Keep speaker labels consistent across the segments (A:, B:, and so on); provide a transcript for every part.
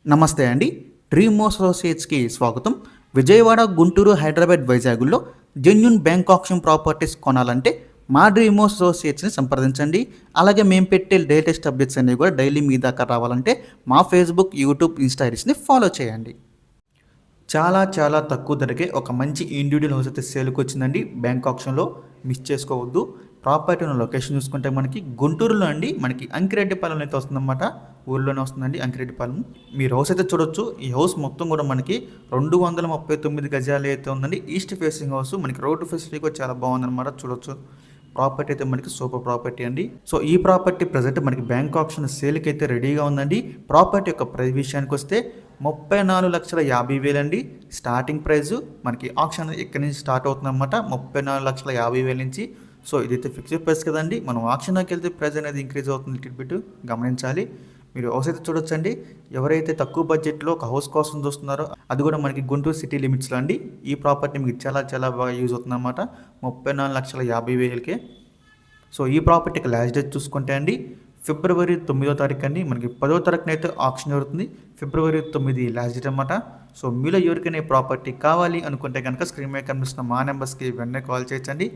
A: నమస్తే అండి. డ్రీమ్ అసోసియేట్స్‌కి స్వాగతం. విజయవాడ, గుంటూరు, హైదరాబాద్, వైజాగుల్లో జెన్యూన్ బ్యాంక్ ఆప్షన్ ప్రాపర్టీస్ కొనాలంటే మా డ్రీమ్ అసోసియేట్స్‌ని సంప్రదించండి. అలాగే మేము పెట్టే లేటెస్ట్ అప్డేట్స్ అన్నీ కూడా డైలీ మీ దాకా రావాలంటే మా ఫేస్‌బుక్, యూట్యూబ్, ఇన్‌స్టా ఐడీస్‌ని ఫాలో చేయండి. చాలా తక్కువ ధరకే ఒక మంచి ఇండివిడ్యువల్ హౌస్ అయితే సేల్‌కి వచ్చిందండి. బ్యాంక్ ఆప్షన్‌లో మిస్ చేసుకోవద్దు. ప్రాపర్టీ ఉన్న లొకేషన్ చూసుకుంటే మనకి గుంటూరులో అండి మనకి అంకిరెడ్డిపాలెం అయితే వస్తుందన్నమాట. ఊర్లోనే వస్తుందండి అంకిరెడ్డిపాలెం. మీరు హౌస్ అయితే చూడొచ్చు. ఈ హౌస్ మొత్తం కూడా మనకి 239 గజాలు అయితే ఉందండి. East facing house. మనకి రోడ్డు ఫెసిలిటీ కూడా చాలా బాగుందన్నమాట. చూడొచ్చు. ప్రాపర్టీ అయితే మనకి సూపర్ ప్రాపర్టీ అండి. సో ఈ ప్రాపర్టీ ప్రజెంట్ మనకి బ్యాంక్ ఆప్షన్ సేల్కి అయితే రెడీగా ఉందండి. ప్రాపర్టీ యొక్క ప్రైస్ విషయానికి వస్తే 34,50,000 అండి స్టార్టింగ్ ప్రైస్. మనకి ఆప్షన్ ఇక్కడి నుంచి స్టార్ట్ అవుతుందన్నమాట. 34,50,000 నుంచి. సో ఇదైతే ఫిక్స్డ్ ప్రైస్ కదండి. మనం ఆప్షన్లోకి వెళ్తే ప్రైస్ అనేది ఇంక్రీజ్ అవుతుంది. లిటిల్ బిట్ గమనించాలి. మీరు హౌస్ అయితే చూడొచ్చండి. ఎవరైతే తక్కువ బడ్జెట్లో ఒక హౌస్ కోసం చూస్తున్నారో అది కూడా మనకి గుంటూరు సిటీ లిమిట్స్లో అండి. ఈ ప్రాపర్టీ మీకు చాలా బాగా యూజ్ అవుతుంది అనమాట. 34,50,000కే. సో ఈ ప్రాపర్టీకి లాస్ట్ డేట్ చూసుకుంటే అండి ఫిబ్రవరి 9వ తారీఖు అండి. మనకి 10వ తారీఖున అయితే ఆప్షన్ జరుగుతుంది. ఫిబ్రవరి 9 లాస్ట్ డేట్ అనమాట. సో మీలో ఎవరికైనా ప్రాపర్టీ కావాలి అనుకుంటే కనుక స్క్రీన్ మీద కనిపిస్తున్న మా నెంబర్స్కి వెంటనే కాల్ చేయొచ్చండి.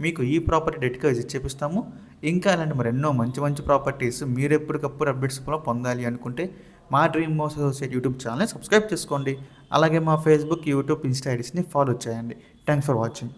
A: మీకు ఈ ప్రాపర్టీ డెట్గా విజిట్ చేపిస్తాము. ఇంకా అలాంటి మరెన్నో మంచి ప్రాపర్టీస్ మీరు ఎప్పటికప్పుడు అప్డేట్స్ కూడా పొందాలి అనుకుంటే మా డ్రీమ్ అసోసియేట్ యూట్యూబ్ ఛానల్ని సబ్స్క్రైబ్ చేసుకోండి. అలాగే మా ఫేస్బుక్, యూట్యూబ్, ఇన్స్టా ఐడీస్ని ఫాలో చేయండి. Thanks for watching.